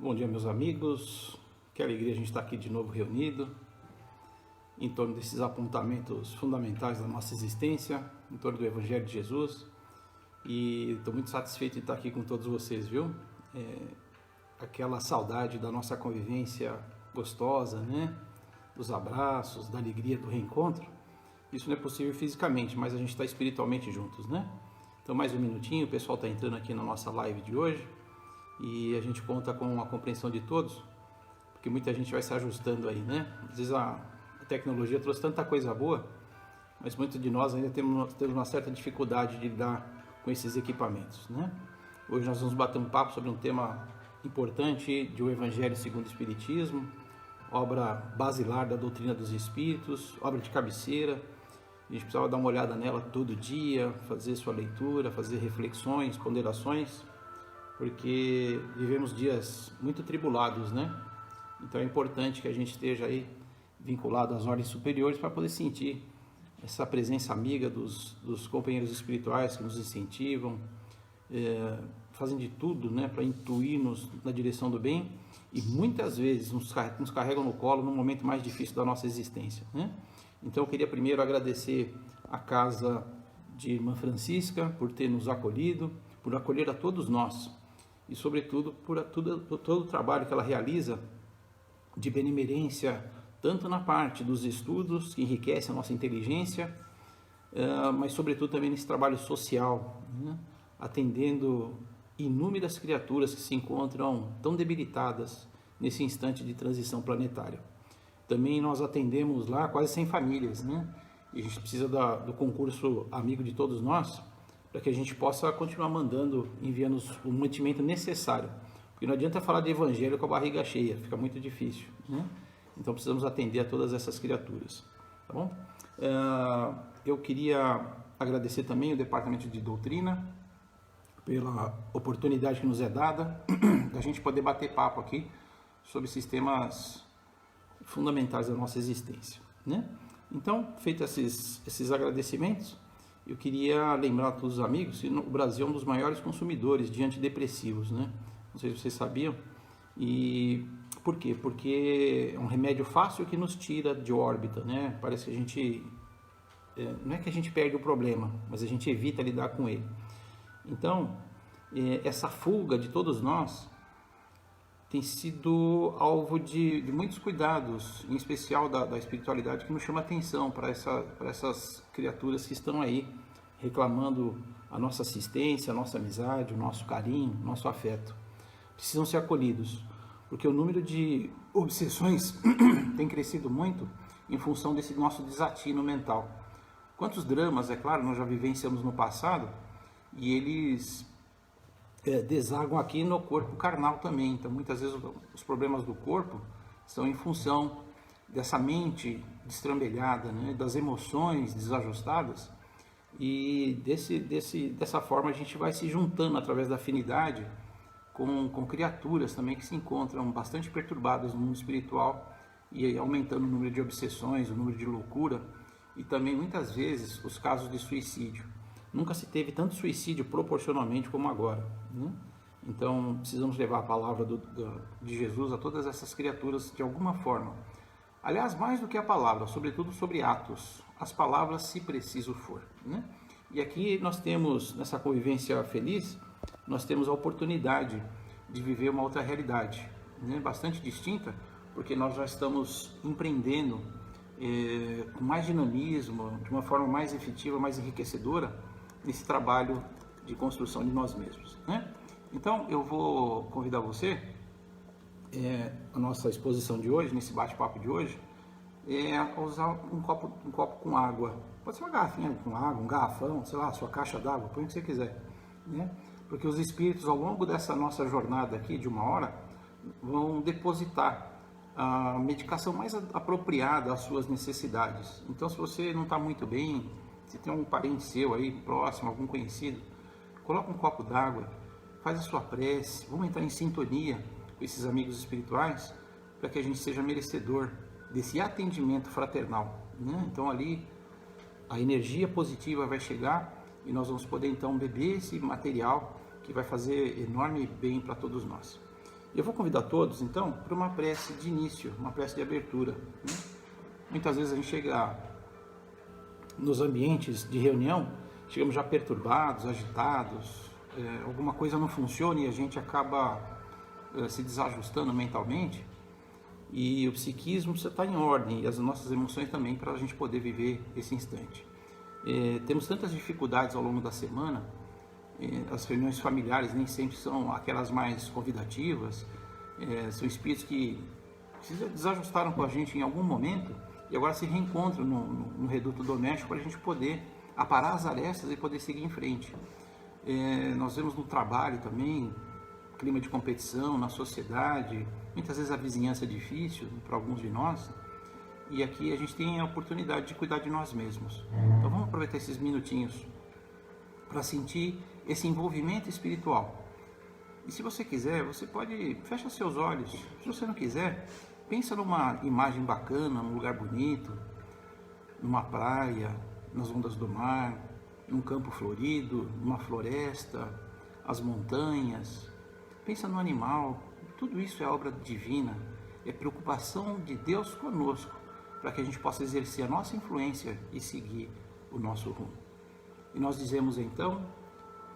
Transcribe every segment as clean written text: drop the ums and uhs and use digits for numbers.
Bom dia, meus amigos. Que alegria a gente estar aqui de novo reunido em torno desses apontamentos fundamentais da nossa existência, em torno do Evangelho de Jesus. E estou muito satisfeito de estar aqui com todos vocês, viu? Aquela saudade da nossa convivência gostosa, né? Dos abraços, da alegria do reencontro. Isso não é possível fisicamente, mas a gente está espiritualmente juntos, né? Então, mais um minutinho, o pessoal está entrando aqui na nossa live de hoje. E a gente conta com a compreensão de todos, porque muita gente vai se ajustando aí, né? Às vezes a tecnologia trouxe tanta coisa boa, mas muitos de nós ainda temos uma certa dificuldade de lidar com esses equipamentos, né? Hoje nós vamos bater um papo sobre um tema importante de O Evangelho segundo o Espiritismo, obra basilar da doutrina dos Espíritos, obra de cabeceira. A gente precisava dar uma olhada nela todo dia, fazer sua leitura, fazer reflexões, ponderações, porque vivemos dias muito tribulados, né? Então é importante que a gente esteja aí vinculado às ordens superiores para poder sentir essa presença amiga dos companheiros espirituais que nos incentivam, fazem de tudo, né, para intuir-nos na direção do bem e muitas vezes nos carregam no colo no momento mais difícil da nossa existência, né? Então eu queria primeiro agradecer a casa de Irmã Francisca por ter nos acolhido, por acolher a todos nós, e sobretudo por todo o trabalho que ela realiza de benemerência, tanto na parte dos estudos, que enriquece a nossa inteligência, mas sobretudo também nesse trabalho social, né? Atendendo inúmeras criaturas que se encontram tão debilitadas nesse instante de transição planetária. Também nós atendemos lá quase 100 famílias, né? E a gente precisa do concurso amigo de todos nós, para que a gente possa continuar enviando o mantimento necessário. Porque não adianta falar de evangelho com a barriga cheia, fica muito difícil, né? Então precisamos atender a todas essas criaturas, tá bom? Eu queria agradecer também o Departamento de Doutrina pela oportunidade que nos é dada da gente poder bater papo aqui sobre sistemas fundamentais da nossa existência, né? Então, feitos esses agradecimentos, eu queria lembrar a todos os amigos que o Brasil é um dos maiores consumidores de antidepressivos, né? Não sei se vocês sabiam. E por quê? Porque é um remédio fácil que nos tira de órbita, né? Parece que a gente... não é que a gente perde o problema, mas a gente evita lidar com ele. Então, essa fuga de todos nós tem sido alvo de muitos cuidados, em especial da espiritualidade, que nos chama atenção para essas criaturas que estão aí reclamando a nossa assistência, a nossa amizade, o nosso carinho, o nosso afeto. Precisam ser acolhidos, porque o número de obsessões tem crescido muito em função desse nosso desatino mental. Quantos dramas, é claro, nós já vivenciamos no passado, e eles desagam aqui no corpo carnal também. Então muitas vezes os problemas do corpo estão em função dessa mente destrambelhada, né? Das emoções desajustadas, e dessa forma a gente vai se juntando através da afinidade com criaturas também que se encontram bastante perturbadas no mundo espiritual, e aumentando o número de obsessões, o número de loucura, e também muitas vezes os casos de suicídio. Nunca se teve tanto suicídio proporcionalmente como agora, né? Então precisamos levar a palavra de Jesus a todas essas criaturas de alguma forma. Aliás, mais do que a palavra, sobretudo sobre atos, as palavras, se preciso for, né? E aqui nós temos, nessa convivência feliz, nós temos a oportunidade de viver uma outra realidade, né? Bastante distinta, porque nós já estamos empreendendo com mais dinamismo, de uma forma mais efetiva, mais enriquecedora, nesse trabalho de construção de nós mesmos, né? Então eu vou convidar você, a nossa exposição de hoje, nesse bate-papo de hoje, a usar um copo com água. Pode ser uma garrafinha com água, um garrafão, sei lá, a sua caixa d'água, põe o que você quiser, né? Porque os espíritos, ao longo dessa nossa jornada aqui de 1 hora, vão depositar a medicação mais apropriada às suas necessidades. Então, se você não está muito bem, se tem um parente seu aí próximo, algum conhecido, coloca um copo d'água, faz a sua prece, vamos entrar em sintonia com esses amigos espirituais, para que a gente seja merecedor desse atendimento fraternal, né? Então ali a energia positiva vai chegar e nós vamos poder então beber esse material que vai fazer enorme bem para todos nós. Eu vou convidar todos, então, para uma prece de início, uma prece de abertura, né? Muitas vezes a gente chega nos ambientes de reunião, chegamos já perturbados, agitados, alguma coisa não funciona e a gente acaba se desajustando mentalmente, e o psiquismo precisa estar em ordem, e as nossas emoções também, para a gente poder viver esse instante. Temos tantas dificuldades ao longo da semana, as reuniões familiares nem sempre são aquelas mais convidativas, são espíritos que se desajustaram com a gente em algum momento e agora se reencontram no reduto doméstico para a gente poder aparar as arestas e poder seguir em frente. Nós vemos no trabalho também, clima de competição, na sociedade, muitas vezes a vizinhança é difícil para alguns de nós, e aqui a gente tem a oportunidade de cuidar de nós mesmos. Então vamos aproveitar esses minutinhos para sentir esse envolvimento espiritual. E se você quiser, você pode fechar seus olhos. Se você não quiser, pensa numa imagem bacana, num lugar bonito, numa praia, nas ondas do mar, num campo florido, numa floresta, as montanhas. Pensa no animal. Tudo isso é obra divina, é preocupação de Deus conosco, para que a gente possa exercer a nossa influência e seguir o nosso rumo. E nós dizemos então: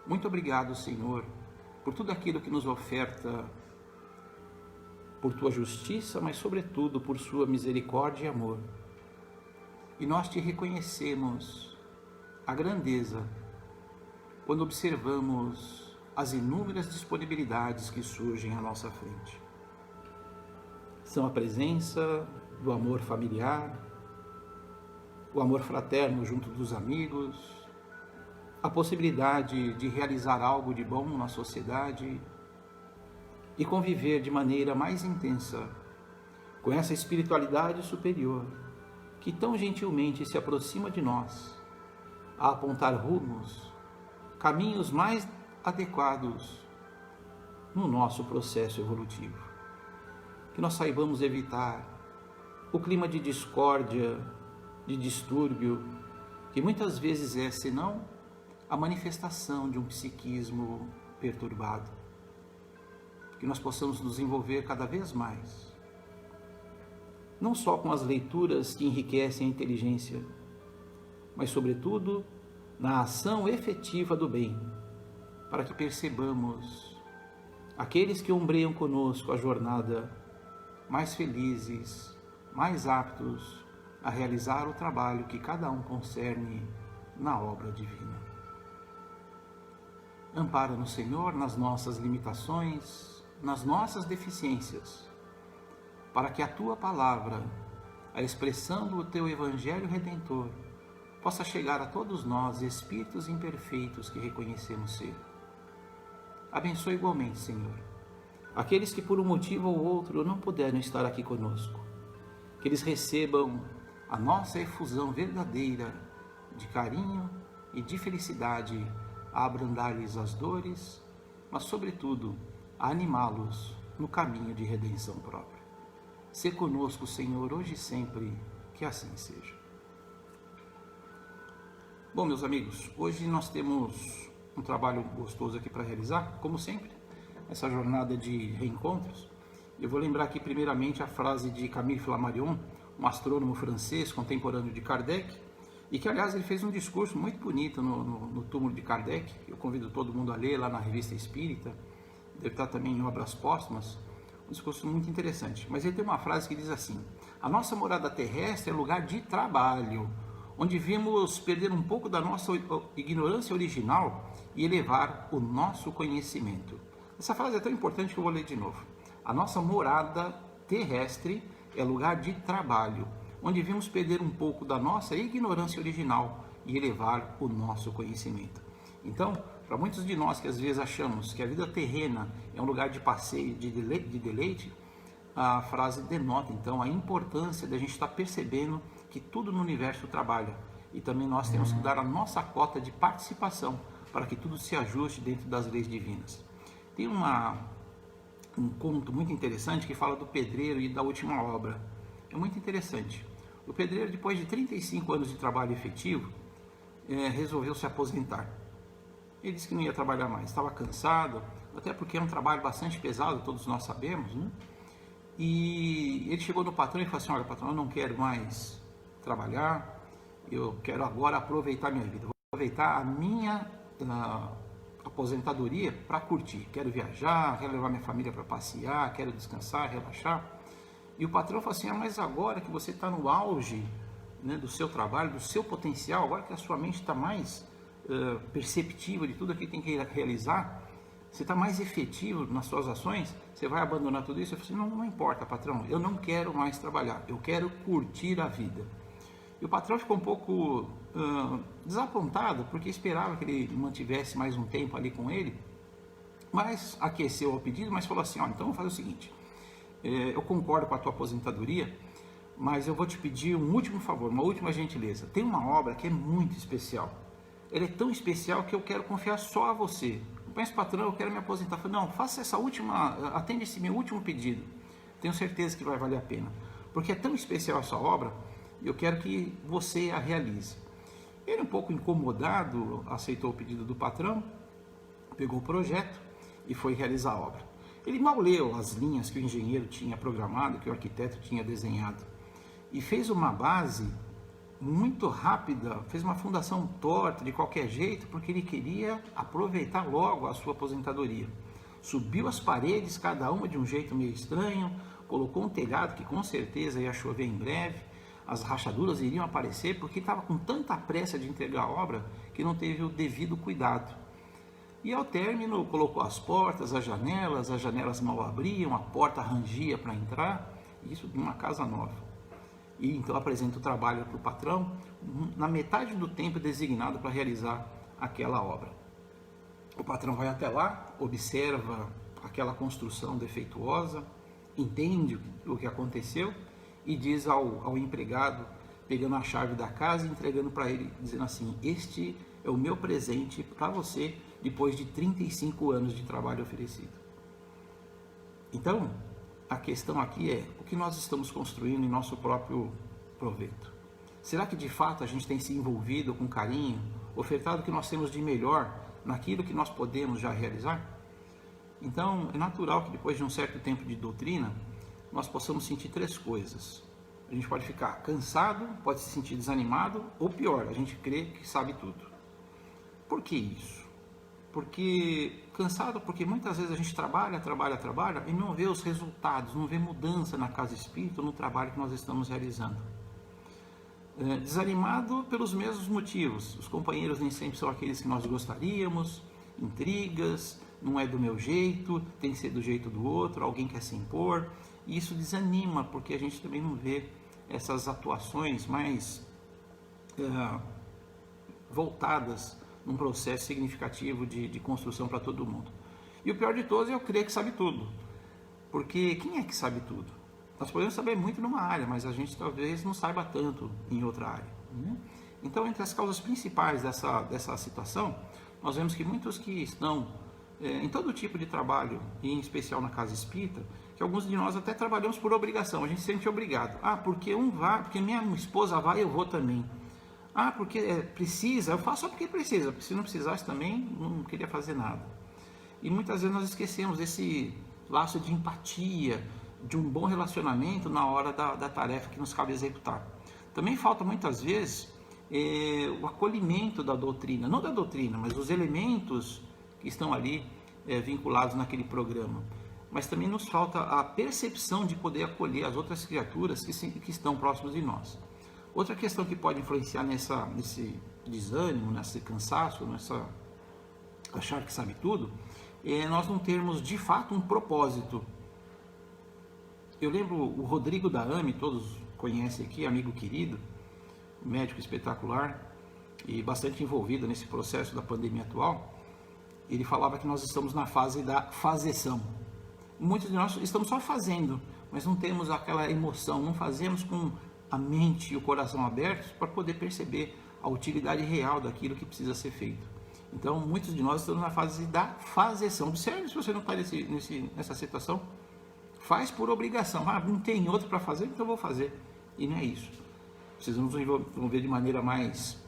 muito obrigado, Senhor, por tudo aquilo que nos oferta, por Tua justiça, mas sobretudo por Sua misericórdia e amor. E nós Te reconhecemos a grandeza quando observamos as inúmeras disponibilidades que surgem à nossa frente. São a presença do amor familiar, o amor fraterno junto dos amigos, a possibilidade de realizar algo de bom na sociedade e conviver de maneira mais intensa com essa espiritualidade superior que tão gentilmente se aproxima de nós a apontar rumos, caminhos mais adequados no nosso processo evolutivo. Que nós saibamos evitar o clima de discórdia, de distúrbio, que muitas vezes é, senão, a manifestação de um psiquismo perturbado. Que nós possamos nos envolver cada vez mais, não só com as leituras que enriquecem a inteligência, mas sobretudo na ação efetiva do bem, para que percebamos aqueles que ombreiam conosco a jornada mais felizes, mais aptos a realizar o trabalho que cada um concerne na obra divina. Ampara-nos, Senhor, nas nossas limitações, nas nossas deficiências, para que a Tua palavra, a expressão do Teu Evangelho Redentor, possa chegar a todos nós, espíritos imperfeitos que reconhecemos ser. Abençoe igualmente, Senhor, aqueles que por um motivo ou outro não puderam estar aqui conosco, que eles recebam a nossa efusão verdadeira de carinho e de felicidade, a abrandar-lhes as dores, mas sobretudo a animá-los no caminho de redenção própria. Sê conosco, Senhor, hoje e sempre, que assim seja. Bom, meus amigos, hoje nós temos um trabalho gostoso aqui para realizar, como sempre, essa jornada de reencontros. Eu vou lembrar aqui primeiramente a frase de Camille Flammarion, um astrônomo francês contemporâneo de Kardec, e que, aliás, ele fez um discurso muito bonito no túmulo de Kardec. Eu convido todo mundo a ler lá na Revista Espírita, deve estar também em Obras Póstumas, um discurso muito interessante. Mas ele tem uma frase que diz assim: a nossa morada terrestre é lugar de trabalho, onde vimos perder um pouco da nossa ignorância original e elevar o nosso conhecimento. Essa frase é tão importante que eu vou ler de novo. A nossa morada terrestre é lugar de trabalho, onde vimos perder um pouco da nossa ignorância original e elevar o nosso conhecimento. Então, para muitos de nós que às vezes achamos que a vida terrena é um lugar de passeio, de deleite, a frase denota então a importância da gente estar percebendo que tudo no universo trabalha, e também nós temos que dar a nossa cota de participação para que tudo se ajuste dentro das leis divinas. Tem um conto muito interessante que fala do pedreiro e da última obra. É muito interessante. O pedreiro, depois de 35 anos de trabalho efetivo, resolveu se aposentar. Ele disse que não ia trabalhar mais, estava cansado, até porque é um trabalho bastante pesado, todos nós sabemos, né? E ele chegou no patrão e falou assim: olha, patrão, eu não quero mais trabalhar, eu quero agora aproveitar a minha vida, vou aproveitar a minha aposentadoria para curtir, quero viajar, quero levar minha família para passear, quero descansar, relaxar. E o patrão falou assim: mas agora que você está no auge, né, do seu trabalho, do seu potencial, agora que a sua mente está mais perceptiva de tudo aquilo que tem que realizar, você está mais efetivo nas suas ações, você vai abandonar tudo isso? Eu falei assim: não importa, patrão, eu não quero mais trabalhar, eu quero curtir a vida. E o patrão ficou um pouco desapontado, porque esperava que ele mantivesse mais um tempo ali com ele, mas aqueceu ao pedido, mas falou assim: então vamos fazer o seguinte, eu concordo com a tua aposentadoria, mas eu vou te pedir um último favor, uma última gentileza. Tem uma obra que é muito especial, ela é tão especial que eu quero confiar só a você. Mas patrão, eu quero me aposentar. Eu falei: não, faça essa última, atende esse meu último pedido, tenho certeza que vai valer a pena, porque é tão especial essa obra, eu quero que você a realize. Ele, um pouco incomodado, aceitou o pedido do patrão, pegou o projeto e foi realizar a obra. Ele mal leu as linhas que o engenheiro tinha programado, que o arquiteto tinha desenhado, e fez uma base muito rápida, fez uma fundação torta de qualquer jeito, porque ele queria aproveitar logo a sua aposentadoria. Subiu as paredes, cada uma de um jeito meio estranho, colocou um telhado que com certeza ia chover em breve, as rachaduras iriam aparecer, porque estava com tanta pressa de entregar a obra que não teve o devido cuidado. E ao término colocou as portas, as janelas mal abriam, a porta rangia para entrar, isso de uma casa nova. E então apresenta o trabalho para o patrão na metade do tempo designado para realizar aquela obra. O patrão vai até lá, observa aquela construção defeituosa, entende o que aconteceu e diz ao empregado, pegando a chave da casa e entregando para ele, dizendo assim: este é o meu presente para você depois de 35 anos de trabalho oferecido. Então, a questão aqui é: o que nós estamos construindo em nosso próprio proveito? Será que de fato a gente tem se envolvido com carinho, ofertado o que nós temos de melhor naquilo que nós podemos já realizar? Então, é natural que depois de um certo tempo de doutrina, nós possamos sentir três coisas. A gente pode ficar cansado, pode se sentir desanimado, ou pior, a gente crê que sabe tudo. Por que isso? Porque cansado, porque muitas vezes a gente trabalha e não vê os resultados, não vê mudança na casa espírita, no trabalho que nós estamos realizando. Desanimado pelos mesmos motivos, os companheiros nem sempre são aqueles que nós gostaríamos, intrigas, não é do meu jeito, tem que ser do jeito do outro, alguém quer se impor, e isso desanima, porque a gente também não vê essas atuações mais voltadas num processo significativo de construção para todo mundo. E o pior de todos é eu crer que sabe tudo, porque quem é que sabe tudo? Nós podemos saber muito numa área, mas a gente talvez não saiba tanto em outra área, né? Então, entre as causas principais dessa situação, nós vemos que muitos que estão em todo tipo de trabalho, e em especial na casa espírita, que alguns de nós até trabalhamos por obrigação, a gente se sente obrigado. Porque um vai, porque minha esposa vai, eu vou também. Porque precisa, eu faço só porque precisa, porque se não precisasse também, não queria fazer nada. E muitas vezes nós esquecemos desse laço de empatia, de um bom relacionamento na hora da tarefa que nos cabe executar. Também falta muitas vezes o acolhimento da doutrina, não da doutrina, mas dos elementos que estão ali vinculados naquele programa. Mas também nos falta a percepção de poder acolher as outras criaturas que estão próximas de nós. Outra questão que pode influenciar nesse desânimo, nesse cansaço, nessa achar que sabe tudo, é nós não termos de fato um propósito. Eu lembro o Rodrigo da AME, todos conhecem aqui, amigo querido, médico espetacular e bastante envolvido nesse processo da pandemia atual. Ele falava que nós estamos na fase da fazeção. Muitos de nós estamos só fazendo, mas não temos aquela emoção, não fazemos com a mente e o coração abertos para poder perceber a utilidade real daquilo que precisa ser feito. Então, muitos de nós estamos na fase da fazeção. Observe se você não está nessa situação. Faz por obrigação. Não tem outro para fazer, então vou fazer. E não é isso. Precisamos nos envolver de maneira mais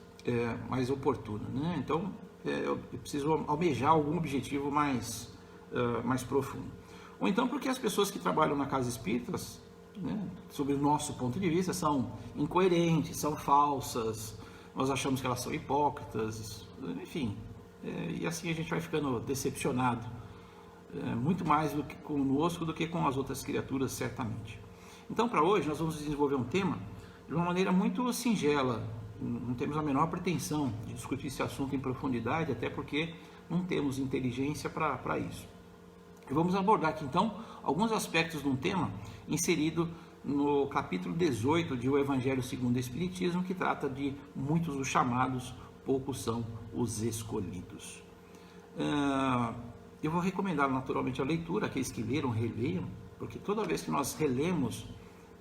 oportuna, né? Então, eu preciso almejar algum objetivo mais mais profundo. Ou então porque as pessoas que trabalham na casa espíritas, né, sob o nosso ponto de vista, são incoerentes, são falsas, nós achamos que elas são hipócritas, enfim, e assim a gente vai ficando decepcionado, muito mais do que conosco do que com as outras criaturas, certamente. Então, para hoje, nós vamos desenvolver um tema de uma maneira muito singela, não temos a menor pretensão de discutir esse assunto em profundidade, até porque não temos inteligência para isso. E vamos abordar aqui, então, alguns aspectos de um tema inserido no capítulo 18 de O Evangelho segundo o Espiritismo, que trata de muitos os chamados, poucos são os escolhidos. Eu vou recomendar naturalmente a leitura, aqueles que leram, releiam, porque toda vez que nós relemos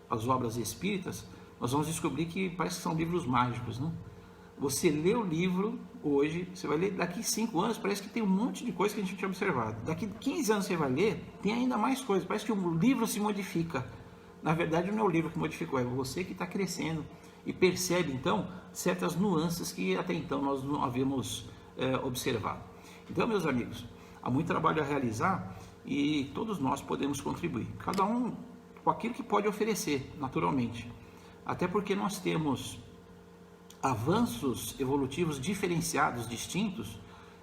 as obras espíritas, nós vamos descobrir que parece que são livros mágicos, né? Você lê o livro hoje, você vai ler daqui 5 anos, parece que tem um monte de coisa que a gente tinha observado. Daqui 15 anos você vai ler, tem ainda mais coisas, parece que o livro se modifica. Na verdade não é o livro que modificou, é você que está crescendo e percebe então certas nuances que até então nós não havíamos observado. Então, meus amigos, há muito trabalho a realizar e todos nós podemos contribuir, cada um com aquilo que pode oferecer, naturalmente. Até porque nós temos avanços evolutivos diferenciados, distintos,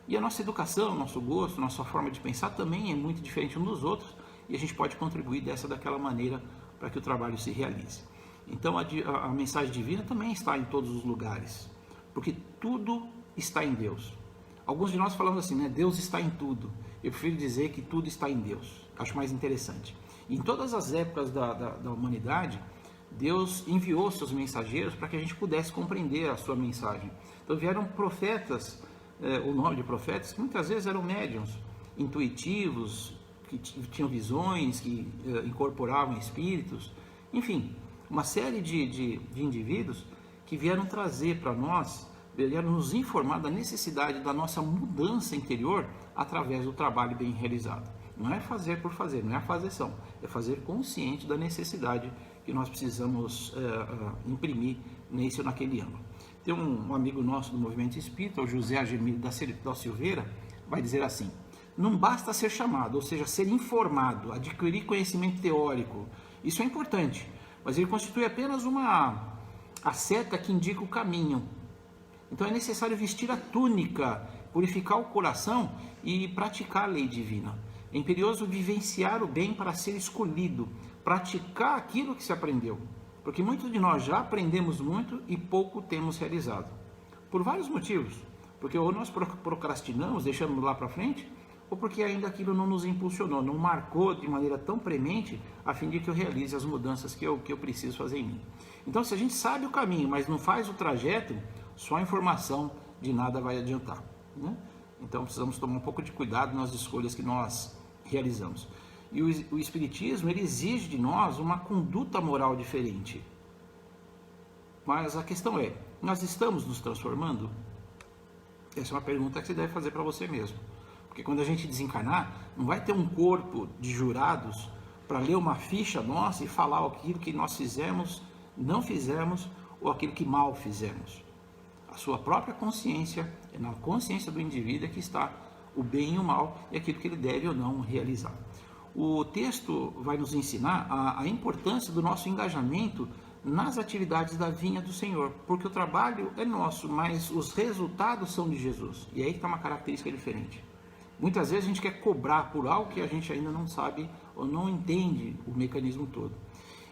e a nossa educação, nosso gosto, nossa forma de pensar também é muito diferente um dos outros, e a gente pode contribuir daquela maneira para que o trabalho se realize. Então a mensagem divina também está em todos os lugares, porque tudo está em Deus. Alguns de nós falamos assim, né? Deus está em tudo. Eu prefiro dizer que tudo está em Deus. Acho mais interessante. Em todas as épocas da humanidade, Deus enviou seus mensageiros para que a gente pudesse compreender a sua mensagem. Então vieram profetas, o nome de profetas, que muitas vezes eram médiuns, intuitivos, que tinham visões, que incorporavam espíritos, enfim, uma série de indivíduos que vieram trazer para nós, vieram nos informar da necessidade da nossa mudança interior através do trabalho bem realizado. Não é fazer por fazer, não é a fazeção, é fazer consciente da necessidade que nós precisamos imprimir nesse ou naquele ângulo. Tem um amigo nosso do movimento espírita, o José Agemir da Silveira, vai dizer assim: não basta ser chamado, ou seja, ser informado, adquirir conhecimento teórico, isso é importante, mas ele constitui apenas a seta que indica o caminho. Então é necessário vestir a túnica, purificar o coração e praticar a lei divina. É imperioso vivenciar o bem para ser escolhido, praticar aquilo que se aprendeu, porque muitos de nós já aprendemos muito e pouco temos realizado, por vários motivos, porque ou nós procrastinamos, deixamos lá para frente, ou porque ainda aquilo não nos impulsionou, não marcou de maneira tão premente, a fim de que eu realize as mudanças que eu preciso fazer em mim. Então, se a gente sabe o caminho, mas não faz o trajeto, só a informação de nada vai adiantar, né? Então, precisamos tomar um pouco de cuidado nas escolhas que nós realizamos. E o Espiritismo, ele exige de nós uma conduta moral diferente. Mas a questão é, nós estamos nos transformando? Essa é uma pergunta que você deve fazer para você mesmo. Porque quando a gente desencarnar, não vai ter um corpo de jurados para ler uma ficha nossa e falar aquilo que nós fizemos, não fizemos, ou aquilo que mal fizemos. A sua própria consciência, é na consciência do indivíduo que está o bem e o mal, e aquilo que ele deve ou não realizar. O texto vai nos ensinar a importância do nosso engajamento nas atividades da vinha do Senhor, porque o trabalho é nosso, mas os resultados são de Jesus, e aí está uma característica diferente. Muitas vezes a gente quer cobrar por algo que a gente ainda não sabe ou não entende o mecanismo todo.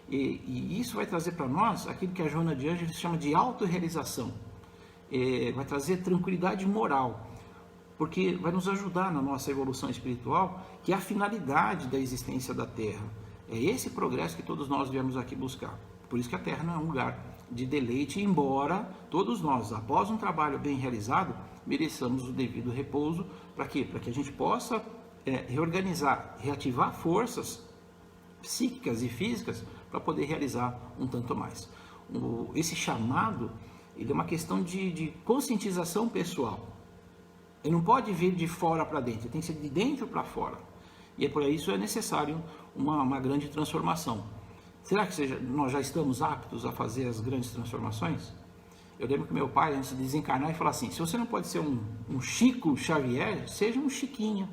E isso vai trazer para nós aquilo que a Joana de Ângeles chama de autorrealização. Vai trazer tranquilidade moral, porque vai nos ajudar na nossa evolução espiritual, que é a finalidade da existência da Terra. É esse progresso que todos nós viemos aqui buscar. Por isso que a Terra não é um lugar de deleite, embora todos nós, após um trabalho bem realizado, mereçamos o devido repouso. Para quê? Para que a gente possa reorganizar, reativar forças psíquicas e físicas para poder realizar um tanto mais. Esse chamado, ele é uma questão de conscientização pessoal. Ele não pode vir de fora para dentro, tem que ser de dentro para fora. E por isso é necessário uma grande transformação. Será que nós já estamos aptos a fazer as grandes transformações? Eu lembro que meu pai, antes de desencarnar, ele falou assim: se você não pode ser um Chico Xavier, seja um Chiquinho.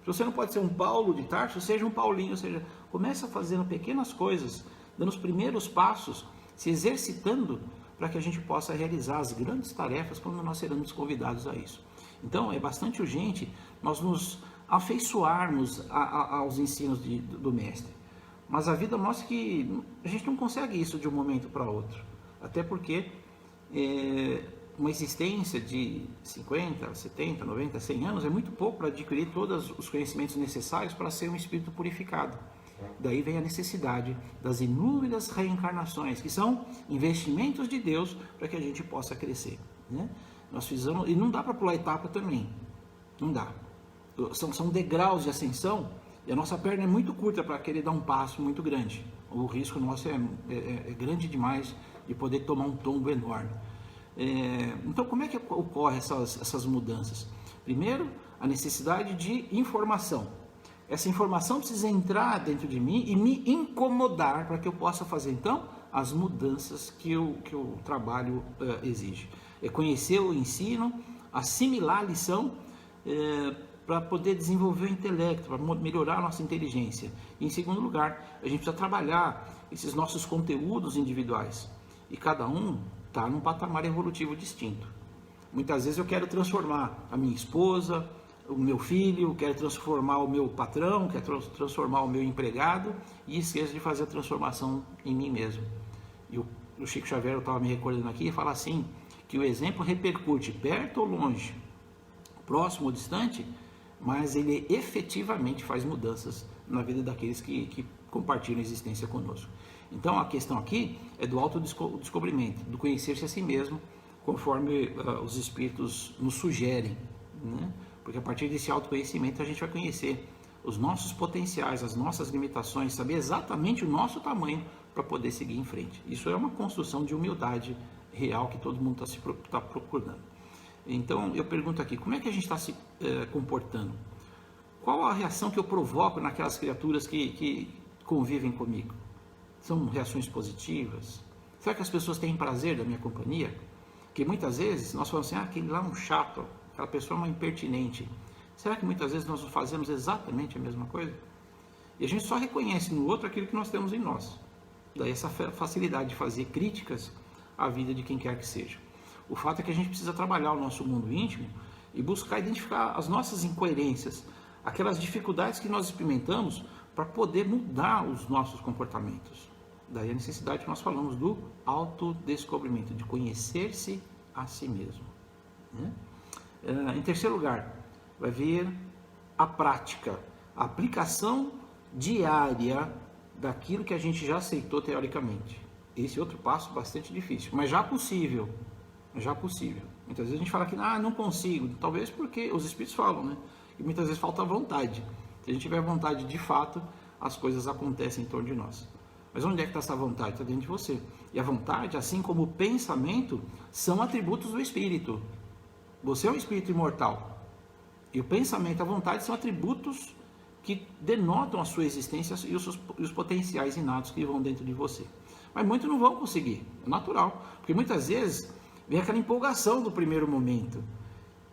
Se você não pode ser um Paulo de Tarso, seja um Paulinho, ou seja, começa fazendo pequenas coisas, dando os primeiros passos, se exercitando para que a gente possa realizar as grandes tarefas quando nós seremos convidados a isso. Então, é bastante urgente nós nos afeiçoarmos aos ensinos do Mestre. Mas a vida mostra que a gente não consegue isso de um momento para outro. Até porque uma existência de 50, 70, 90, 100 anos é muito pouco para adquirir todos os conhecimentos necessários para ser um espírito purificado. Daí vem a necessidade das inúmeras reencarnações, que são investimentos de Deus para que a gente possa crescer, né? Nós fizemos, e não dá para pular etapa também, não dá. São degraus de ascensão, e a nossa perna é muito curta para querer dar um passo muito grande. O risco nosso é grande demais de poder tomar um tombo enorme. Então, como é que ocorrem essas mudanças? Primeiro, a necessidade de informação. Essa informação precisa entrar dentro de mim e me incomodar para que eu possa fazer, então, as mudanças que o trabalho exige. É conhecer o ensino, assimilar a lição, para poder desenvolver o intelecto, para melhorar a nossa inteligência. E, em segundo lugar, a gente precisa trabalhar esses nossos conteúdos individuais. E cada um está num patamar evolutivo distinto. Muitas vezes eu quero transformar a minha esposa, o meu filho, quero transformar o meu patrão, quero transformar o meu empregado, e esqueço de fazer a transformação em mim mesmo. E o Chico Xavier, eu estava me recordando aqui, fala assim, que o exemplo repercute perto ou longe, próximo ou distante, mas ele efetivamente faz mudanças na vida daqueles que compartilham a existência conosco. Então a questão aqui é do autodescobrimento, do conhecer-se a si mesmo, conforme os espíritos nos sugerem, né? Porque a partir desse autoconhecimento a gente vai conhecer os nossos potenciais, as nossas limitações, saber exatamente o nosso tamanho para poder seguir em frente. Isso é uma construção de humildade real que todo mundo está procurando. Então eu pergunto aqui, como é que a gente está se comportando? Qual a reação que eu provoco naquelas criaturas que convivem comigo? São reações positivas? Será que as pessoas têm prazer da minha companhia? Porque muitas vezes nós falamos assim, aquele lá é um chato, aquela pessoa é uma impertinente. Será que muitas vezes nós fazemos exatamente a mesma coisa? E a gente só reconhece no outro aquilo que nós temos em nós. Daí essa facilidade de fazer críticas à vida de quem quer que seja. O fato é que a gente precisa trabalhar o nosso mundo íntimo e buscar identificar as nossas incoerências, aquelas dificuldades que nós experimentamos para poder mudar os nossos comportamentos. Daí a necessidade que nós falamos do autodescobrimento, de conhecer-se a si mesmo, né? Em terceiro lugar, vai vir a prática, a aplicação diária daquilo que a gente já aceitou teoricamente. Esse outro passo bastante difícil, mas já possível. Já possível. Muitas vezes a gente fala que não consigo, talvez porque os espíritos falam, né? E muitas vezes falta vontade. Se a gente tiver vontade de fato, as coisas acontecem em torno de nós. Mas onde é que está essa vontade? Está dentro de você. E a vontade, assim como o pensamento, são atributos do espírito. Você é um espírito imortal. E o pensamento e a vontade são atributos que denotam a sua existência e os potenciais inatos que vão dentro de você. Mas muitos não vão conseguir, é natural. Porque muitas vezes vem aquela empolgação do primeiro momento.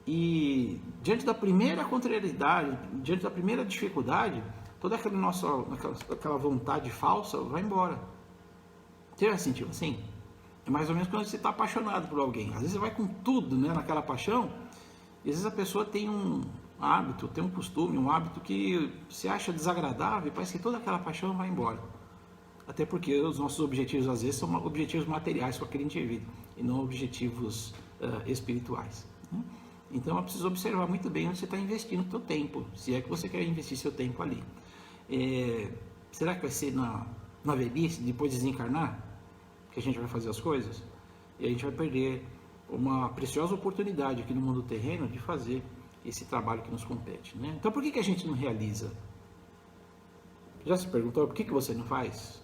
E diante da primeira contrariedade, diante da primeira dificuldade, toda aquela vontade falsa vai embora. Você já sentiu assim? É mais ou menos quando você está apaixonado por alguém. Às vezes você vai com tudo, né, naquela paixão, e às vezes a pessoa tem um hábito, tem um costume, um hábito que se acha desagradável e parece que toda aquela paixão vai embora. Até porque os nossos objetivos, às vezes, são objetivos materiais com aquele indivíduo, e não objetivos espirituais, né? Então, é preciso observar muito bem onde você está investindo o seu tempo, se é que você quer investir seu tempo ali. Será que vai ser na velhice, depois de desencarnar, que a gente vai fazer as coisas? E a gente vai perder uma preciosa oportunidade aqui no mundo terreno de fazer esse trabalho que nos compete, né? Então, por que a gente não realiza? Já se perguntou por que você não faz?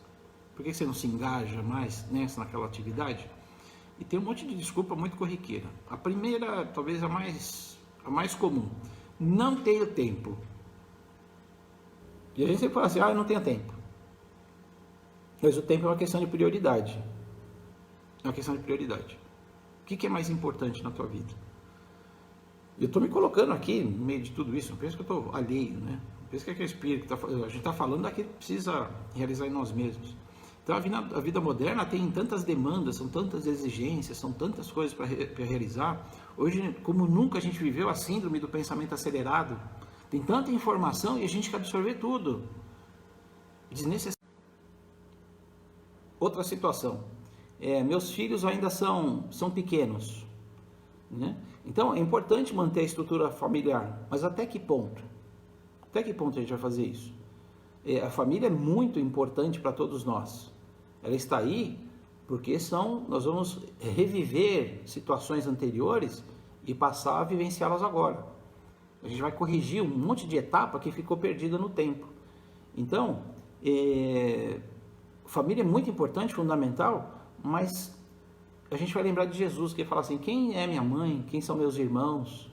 Por que você não se engaja mais naquela atividade? E tem um monte de desculpa muito corriqueira. A primeira, talvez a mais comum: não tenho tempo. E a gente sempre fala assim, eu não tenho tempo. Mas o tempo é uma questão de prioridade. É uma questão de prioridade. O que é mais importante na tua vida? Eu estou me colocando aqui no meio de tudo isso, não penso que eu estou alheio, né? Não penso que é aquele espírito que a gente está falando daquilo que precisa realizar em nós mesmos. Então a vida moderna tem tantas demandas, são tantas exigências, são tantas coisas para realizar. Hoje, como nunca a gente viveu a síndrome do pensamento acelerado, tem tanta informação e a gente quer absorver tudo. Desnecessário. Outra situação, meus filhos ainda são pequenos, né? Então é importante manter a estrutura familiar, mas até que ponto? Até que ponto a gente vai fazer isso? A família é muito importante para todos nós. Ela está aí porque nós vamos reviver situações anteriores e passar a vivenciá-las agora. A gente vai corrigir um monte de etapa que ficou perdida no tempo. Então, família é muito importante, fundamental, mas a gente vai lembrar de Jesus, que ele fala assim: quem é minha mãe? Quem são meus irmãos?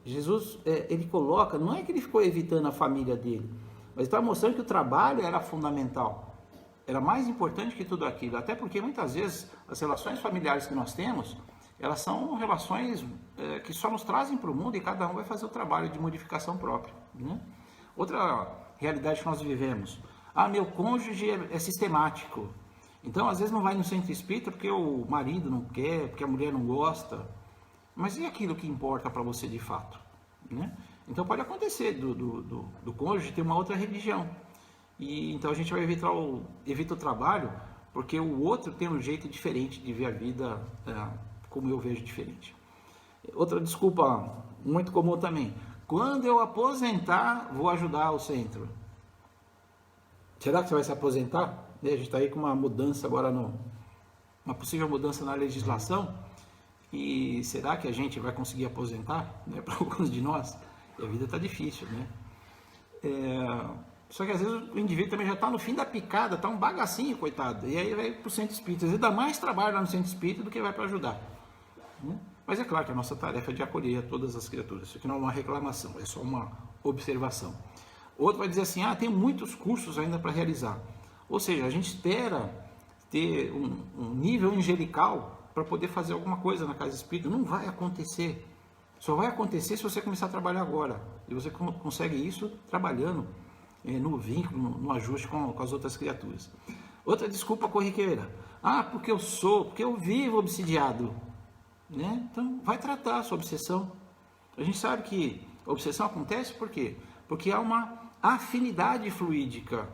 Jesus, ele coloca, não é que ele ficou evitando a família dele, mas está mostrando que o trabalho era fundamental. Era mais importante que tudo aquilo, até porque muitas vezes as relações familiares que nós temos, elas são relações que só nos trazem para o mundo e cada um vai fazer o trabalho de modificação própria, né? Outra realidade que nós vivemos: meu cônjuge é sistemático, então às vezes não vai no centro espírita porque o marido não quer, porque a mulher não gosta, mas e aquilo que importa para você de fato, né? Então pode acontecer do cônjuge ter uma outra religião, e então a gente vai evita o trabalho porque o outro tem um jeito diferente de ver a vida, como eu vejo diferente. Outra desculpa muito comum também: quando eu aposentar, vou ajudar o centro. Será que você vai se aposentar? A gente está aí com uma mudança agora, uma possível mudança na legislação, e será que a gente vai conseguir aposentar, né, para alguns de nós? E a vida está difícil, né? Só que às vezes o indivíduo também já está no fim da picada, está um bagacinho, coitado, e aí vai para o centro espírita. Às vezes dá mais trabalho lá no centro espírita do que vai para ajudar, né? Mas é claro que a nossa tarefa é de acolher a todas as criaturas. Isso aqui não é uma reclamação, é só uma observação. Outro vai dizer assim: tem muitos cursos ainda para realizar. Ou seja, a gente espera ter um nível angelical para poder fazer alguma coisa na casa espírita. Não vai acontecer. Só vai acontecer se você começar a trabalhar agora. E você consegue isso trabalhando no vínculo, no ajuste com as outras criaturas. Outra desculpa corriqueira: porque eu vivo obsidiado, né? Então vai tratar a sua obsessão. A gente sabe que a obsessão acontece por quê? Porque há uma afinidade fluídica.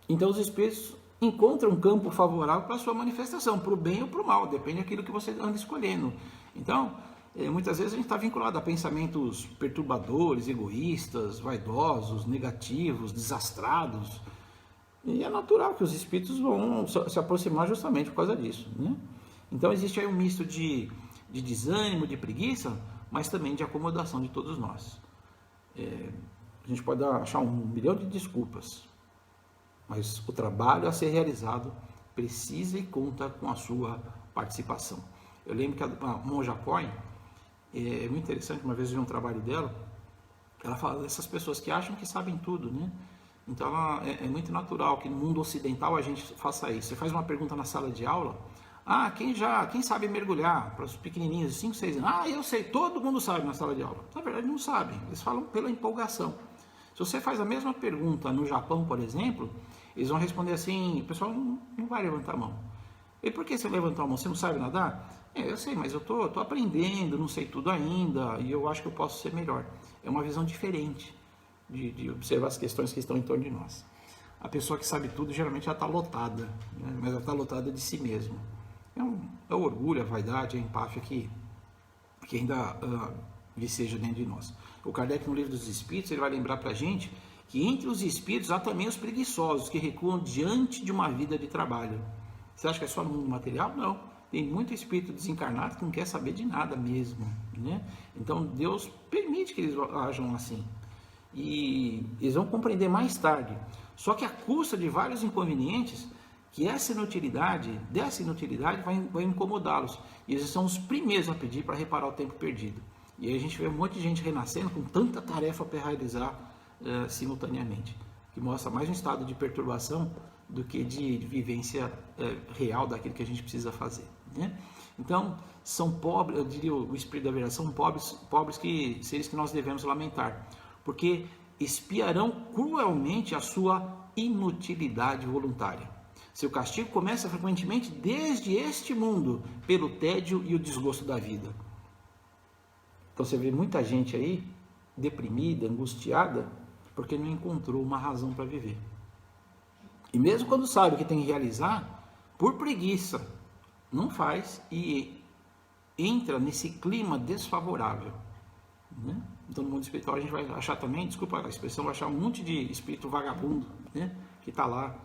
Então os espíritos encontram um campo favorável para a sua manifestação, para o bem ou para o mal, depende daquilo que você anda escolhendo. Então, muitas vezes a gente está vinculado a pensamentos perturbadores, egoístas, vaidosos, negativos, desastrados. E é natural que os espíritos vão se aproximar justamente por causa disso, né? Então existe aí um misto de desânimo, de preguiça, mas também de acomodação de todos nós. A gente pode achar 1 milhão de desculpas, mas o trabalho a ser realizado precisa e conta com a sua participação. Eu lembro que a Monja Coen, é muito interessante, uma vez eu vi um trabalho dela, ela fala dessas pessoas que acham que sabem tudo, né? Então é muito natural que no mundo ocidental a gente faça isso. Você faz uma pergunta na sala de aula: quem sabe mergulhar? Para os pequenininhos de 5, 6 anos. Eu sei, todo mundo sabe na sala de aula. Na verdade não sabem, eles falam pela empolgação. Se você faz a mesma pergunta no Japão, por exemplo, eles vão responder assim: o pessoal não vai levantar a mão. E por que você levantou a mão? Você não sabe nadar? Eu sei, mas eu tô aprendendo, não sei tudo ainda, e eu acho que eu posso ser melhor. É uma visão diferente de observar as questões que estão em torno de nós. A pessoa que sabe tudo, geralmente ela está lotada, né? Mas ela está lotada de si mesma. É o orgulho, a vaidade, a empáfia que ainda viceja dentro de nós. O Kardec, no Livro dos Espíritos, ele vai lembrar para a gente que entre os espíritos há também os preguiçosos, que recuam diante de uma vida de trabalho. Você acha que é só no mundo material? Não. Tem muito espírito desencarnado que não quer saber de nada mesmo, né? Então Deus permite que eles ajam assim. E eles vão compreender mais tarde. Só que a custa de vários inconvenientes, que dessa inutilidade vai incomodá-los. E eles são os primeiros a pedir para reparar o tempo perdido. E aí a gente vê um monte de gente renascendo com tanta tarefa para realizar simultaneamente, que mostra mais um estado de perturbação do que de vivência real daquilo que a gente precisa fazer, né? Então, são pobres, eu diria o Espírito da verdade, são pobres que seres que nós devemos lamentar, porque expiarão cruelmente a sua inutilidade voluntária. Seu castigo começa frequentemente desde este mundo, pelo tédio e o desgosto da vida. Então você vê muita gente aí deprimida, angustiada, porque não encontrou uma razão para viver. E mesmo quando sabe o que tem que realizar, por preguiça, não faz e entra nesse clima desfavorável, né? Então no mundo espiritual a gente vai achar também, desculpa a expressão, vai achar um monte de espírito vagabundo, né? Que está lá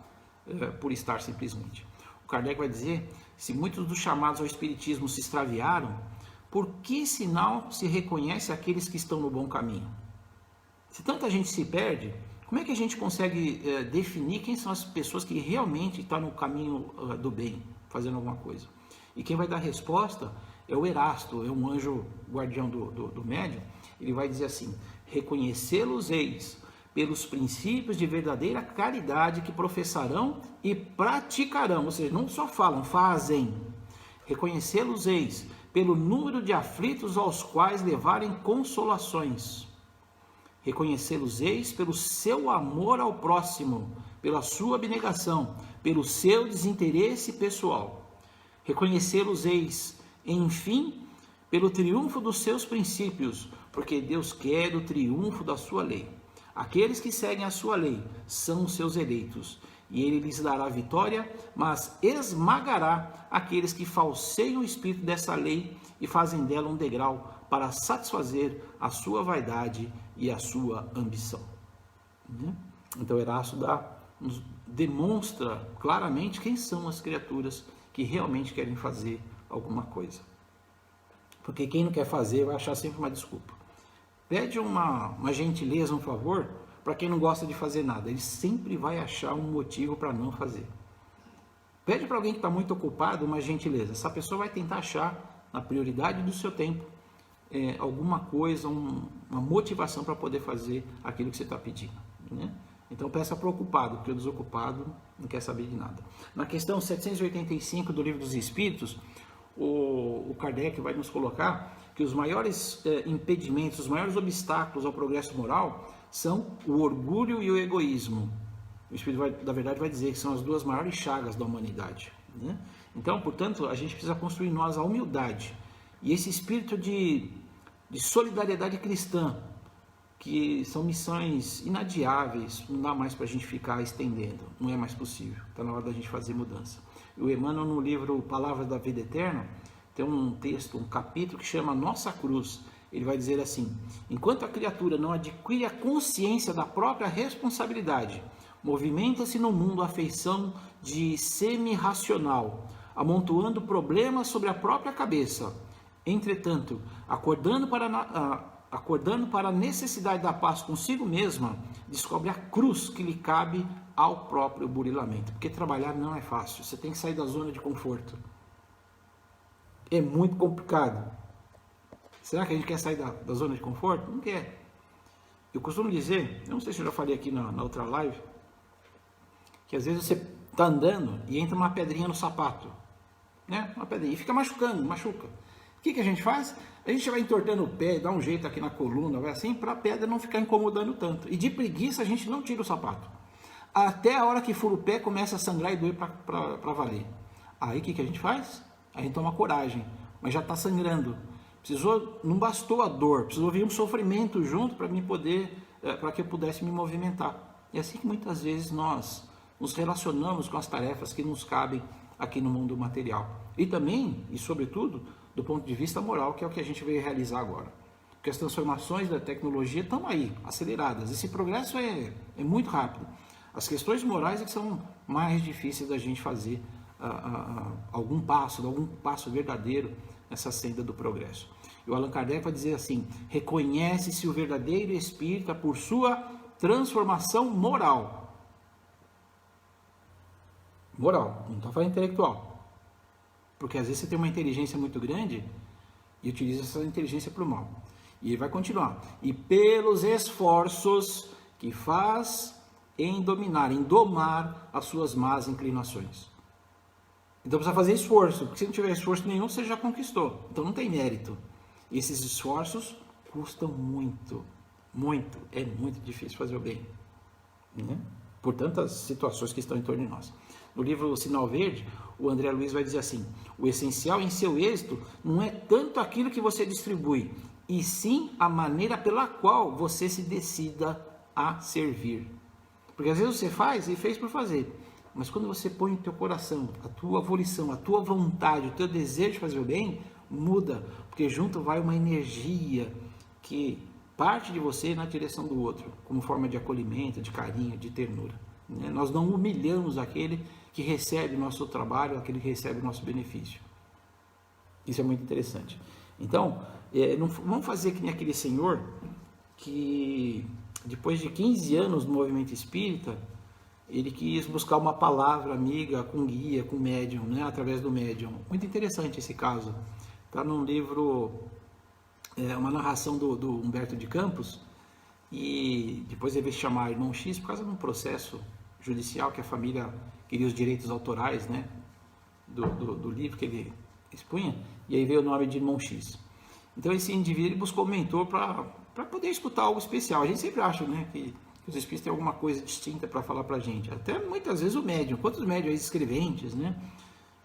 por estar simplesmente. O Kardec vai dizer, se muitos dos chamados ao espiritismo se extraviaram, por que sinal se reconhece aqueles que estão no bom caminho? Se tanta gente se perde, como é que a gente consegue definir quem são as pessoas que realmente estão no caminho do bem, fazendo alguma coisa? E quem vai dar resposta é o Erasto, é um anjo guardião do médium. Ele vai dizer assim, reconhecê-los-eis pelos princípios de verdadeira caridade que professarão e praticarão, ou seja, não só falam, fazem. Reconhecê-los-eis pelo número de aflitos aos quais levarem consolações. Reconhecê-los-eis pelo seu amor ao próximo, pela sua abnegação, pelo seu desinteresse pessoal. Reconhecê-los-eis, enfim, pelo triunfo dos seus princípios, porque Deus quer o triunfo da sua lei. Aqueles que seguem a sua lei são os seus eleitos, e ele lhes dará vitória, mas esmagará aqueles que falseiam o espírito dessa lei e fazem dela um degrau para satisfazer a sua vaidade e a sua ambição. Então Erasto nos demonstra claramente quem são as criaturas que realmente querem fazer alguma coisa. Porque quem não quer fazer vai achar sempre uma desculpa. Pede uma gentileza, um favor, para quem não gosta de fazer nada. Ele sempre vai achar um motivo para não fazer. Pede para alguém que está muito ocupado uma gentileza. Essa pessoa vai tentar achar, na prioridade do seu tempo, alguma coisa, uma motivação para poder fazer aquilo que você está pedindo, né? Então peça para o ocupado, porque o desocupado não quer saber de nada. Na questão 785 do Livro dos Espíritos, o Kardec vai nos colocar que os maiores impedimentos, os maiores obstáculos ao progresso moral são o orgulho e o egoísmo. O Espírito da Verdade vai dizer que são as duas maiores chagas da humanidade, né? Então, portanto, a gente precisa construir em nós a humildade e esse espírito de solidariedade cristã, que são missões inadiáveis, não dá mais para a gente ficar estendendo, não é mais possível, está na hora da gente fazer mudança. E o Emmanuel, no livro Palavras da Vida Eterna, tem um texto, um capítulo que chama Nossa Cruz. Ele vai dizer assim, enquanto a criatura não adquire a consciência da própria responsabilidade, movimenta-se no mundo a feição de semi-racional, amontoando problemas sobre a própria cabeça. Entretanto, acordando para a necessidade da paz consigo mesma, descobre a cruz que lhe cabe ao próprio burilamento. Porque trabalhar não é fácil, você tem que sair da zona de conforto. É muito complicado. Será que a gente quer sair da zona de conforto? Não quer. Eu costumo dizer, eu não sei se eu já falei aqui na outra live, que às vezes você está andando e entra uma pedrinha no sapato, né? Uma pedrinha, e fica machucando, machuca. O que a gente faz? A gente vai entortando o pé, dá um jeito aqui na coluna, vai assim, para a pedra não ficar incomodando tanto. E de preguiça a gente não tira o sapato. Até a hora que fura o pé, começa a sangrar e doer para valer. Aí o que a gente faz? A gente toma coragem, mas já está sangrando. Não bastou a dor, precisou vir um sofrimento junto para que eu pudesse me movimentar. É assim que muitas vezes nós nos relacionamos com as tarefas que nos cabem aqui no mundo material. E também, e sobretudo, do ponto de vista moral, que é o que a gente veio realizar agora. Porque as transformações da tecnologia estão aí, aceleradas. Esse progresso é muito rápido. As questões morais é que são mais difíceis da gente fazer algum passo verdadeiro nessa senda do progresso. E o Allan Kardec vai dizer assim, reconhece-se o verdadeiro espírita por sua transformação moral. Moral, não estou falando intelectual. Porque às vezes você tem uma inteligência muito grande e utiliza essa inteligência para o mal. E ele vai continuar. E pelos esforços que faz em dominar, em domar as suas más inclinações. Então precisa fazer esforço, porque se não tiver esforço nenhum, você já conquistou. Então não tem mérito. E esses esforços custam muito, muito. É muito difícil fazer o bem, né? Por tantas situações que estão em torno de nós. No livro O Sinal Verde, o André Luiz vai dizer assim: o essencial em seu êxito não é tanto aquilo que você distribui, e sim a maneira pela qual você se decida a servir. Porque às vezes você faz e fez por fazer, mas quando você põe o teu coração, a tua volição, a tua vontade, o teu desejo de fazer o bem, muda, porque junto vai uma energia que parte de você na direção do outro, como forma de acolhimento, de carinho, de ternura. Nós não humilhamos aquele que recebe o nosso trabalho, aquele que recebe o nosso benefício. Isso é muito interessante. Então, não vamos fazer que nem aquele senhor que, depois de 15 anos no movimento espírita, ele quis buscar uma palavra amiga com guia, com médium, né, através do médium. Muito interessante esse caso. Está num livro, uma narração do Humberto de Campos, e depois ele veio chamar Irmão X por causa de um processo judicial que a família queria os direitos autorais, né, do livro que ele expunha, e aí veio o nome de Irmão X. Então esse indivíduo ele buscou um mentor para poder escutar algo especial. A gente sempre acha, né, que os espíritos têm alguma coisa distinta para falar para a gente. Até muitas vezes o médium, quantos médiums escreventes, né,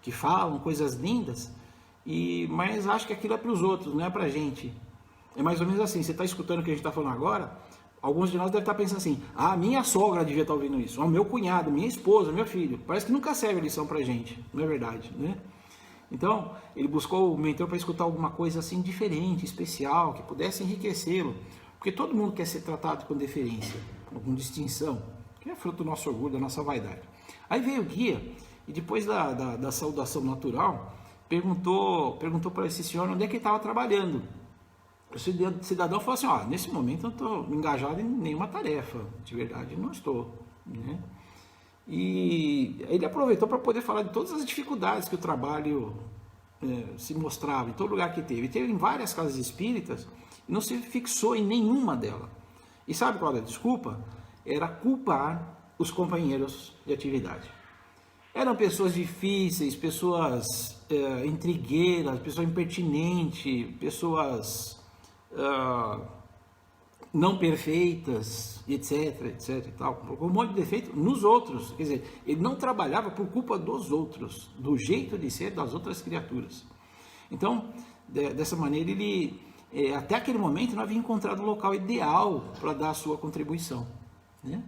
que falam coisas lindas, mas acho que aquilo é para os outros, não é para a gente. É mais ou menos assim, você está escutando o que a gente está falando agora, alguns de nós devem estar pensando assim: ah, minha sogra devia estar ouvindo isso, o meu cunhado, minha esposa, meu filho. Parece que nunca serve a lição para a gente, não é verdade, né? Então, ele buscou o mentor para escutar alguma coisa assim diferente, especial, que pudesse enriquecê-lo, porque todo mundo quer ser tratado com deferência, com distinção, que é fruto do nosso orgulho, da nossa vaidade. Aí veio o guia, e depois da saudação natural, perguntou para esse senhor onde é que ele estava trabalhando. O cidadão falou assim: ó, nesse momento eu não estou engajado em nenhuma tarefa, de verdade não estou, né? E ele aproveitou para poder falar de todas as dificuldades que o trabalho se mostrava, em todo lugar que teve. Teve em várias casas espíritas e não se fixou em nenhuma delas. E sabe qual era a desculpa? Era culpar os companheiros de atividade. Eram pessoas difíceis, pessoas intrigueiras, pessoas impertinentes, pessoas não perfeitas, etc, etc e tal, com um monte de defeito nos outros. Quer dizer, ele não trabalhava por culpa dos outros, do jeito de ser das outras criaturas. Então, dessa maneira, ele, até aquele momento, não havia encontrado o local ideal para dar a sua contribuição, né?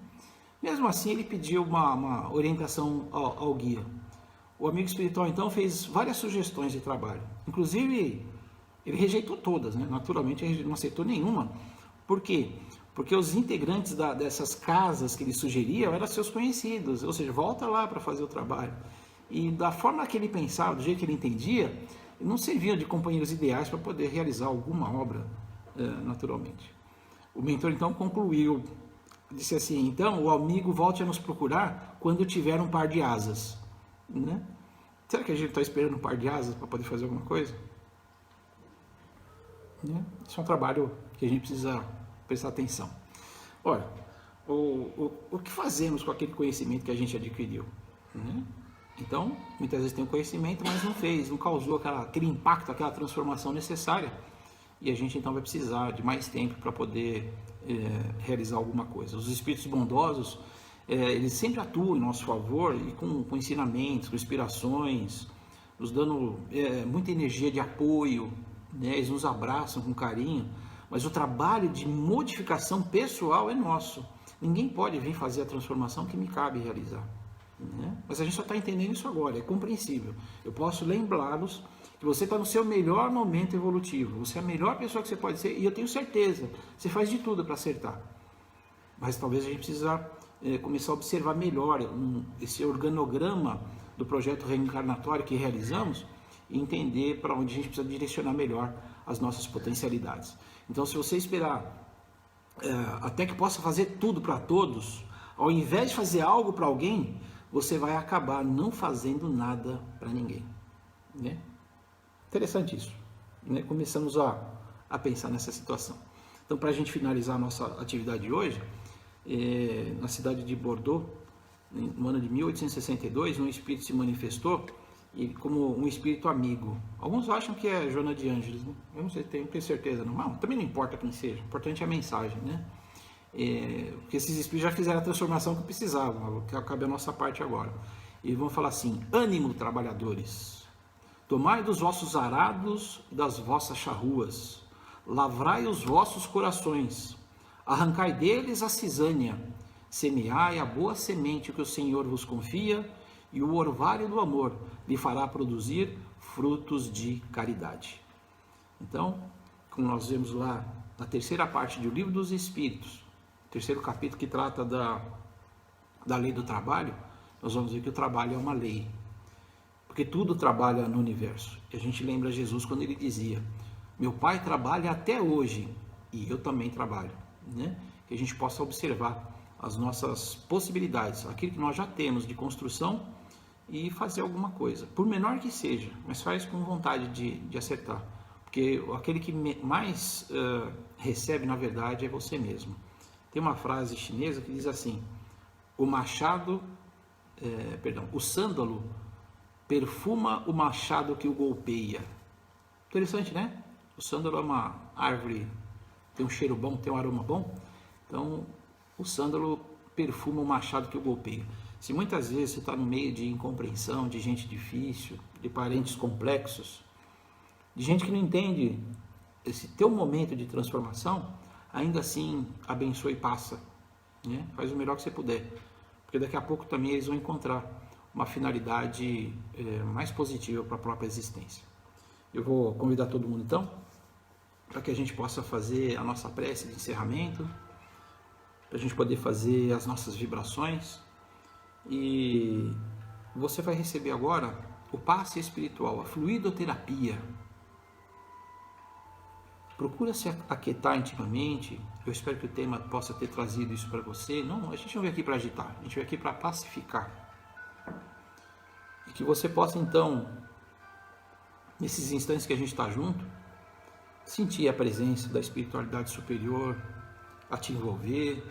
Mesmo assim, ele pediu uma orientação ao guia. O amigo espiritual, então, fez várias sugestões de trabalho. Inclusive, ele rejeitou todas, né? Naturalmente, ele não aceitou nenhuma. Por quê? Porque os integrantes dessas casas que ele sugeria eram seus conhecidos, ou seja, volta lá para fazer o trabalho. E da forma que ele pensava, do jeito que ele entendia, não serviam de companheiros ideais para poder realizar alguma obra naturalmente. O mentor então concluiu, disse assim: então o amigo volte a nos procurar quando tiver um par de asas, né? Será que a gente está esperando um par de asas para poder fazer alguma coisa? Isso é um trabalho que a gente precisa prestar atenção. Olha, o que fazemos com aquele conhecimento que a gente adquiriu, né? Então, muitas vezes tem o conhecimento, mas não causou aquele impacto, aquela transformação necessária, e a gente então vai precisar de mais tempo para poder realizar alguma coisa. Os espíritos bondosos, eles sempre atuam em nosso favor, e com ensinamentos, com inspirações, nos dando muita energia de apoio, né? Eles nos abraçam com carinho, mas o trabalho de modificação pessoal é nosso. Ninguém pode vir fazer a transformação que me cabe realizar, né? Mas a gente só está entendendo isso agora, é compreensível. Eu posso lembrá-los que você está no seu melhor momento evolutivo, você é a melhor pessoa que você pode ser, e eu tenho certeza, você faz de tudo para acertar. Mas talvez a gente precisa começar a observar melhor esse organograma do projeto reencarnatório que realizamos, e entender para onde a gente precisa direcionar melhor as nossas potencialidades. Então, se você esperar até que possa fazer tudo para todos, ao invés de fazer algo para alguém, você vai acabar não fazendo nada para ninguém, né? Interessante isso, né? Começamos a pensar nessa situação. Então, para a gente finalizar a nossa atividade de hoje, na cidade de Bordeaux, no ano de 1862, um espírito se manifestou como um espírito amigo. Alguns acham que é Joana de Ângeles, né? Eu não sei, tenho certeza, não. Também não importa quem seja, o importante é a mensagem, né? Porque esses espíritos já fizeram a transformação que precisavam, que cabe a nossa parte agora. E vão falar assim: ânimo, trabalhadores, tomai dos vossos arados, das vossas charruas, lavrai os vossos corações, arrancai deles a cisânia, semeai a boa semente que o Senhor vos confia, e o orvalho do amor lhe fará produzir frutos de caridade. Então, como nós vemos lá na terceira parte do Livro dos Espíritos, terceiro capítulo que trata da lei do trabalho, nós vamos ver que o trabalho é uma lei, porque tudo trabalha no universo. E a gente lembra Jesus quando ele dizia: meu Pai trabalha até hoje e eu também trabalho, né? Que a gente possa observar as nossas possibilidades, aquilo que nós já temos de construção, e fazer alguma coisa, por menor que seja, mas faz com vontade de acertar, porque aquele que mais recebe, na verdade, é você mesmo. Tem uma frase chinesa que diz assim: o sândalo perfuma o machado que o golpeia. Interessante, né? O sândalo é uma árvore, tem um cheiro bom, tem um aroma bom. Então, o sândalo perfuma o machado que o golpeia. Se muitas vezes você está no meio de incompreensão, de gente difícil, de parentes complexos, de gente que não entende esse teu momento de transformação, ainda assim abençoa e passa, né? Faz o melhor que você puder, porque daqui a pouco também eles vão encontrar uma finalidade mais positiva para a própria existência. Eu vou convidar todo mundo então, para que a gente possa fazer a nossa prece de encerramento, para a gente poder fazer as nossas vibrações. E você vai receber agora o passe espiritual, a fluidoterapia. Procura se aquietar intimamente. Eu espero que o tema possa ter trazido isso para você. Não, a gente não veio aqui para agitar, a gente veio aqui para pacificar. E que você possa então, nesses instantes que a gente está junto, sentir a presença da espiritualidade superior a te envolver,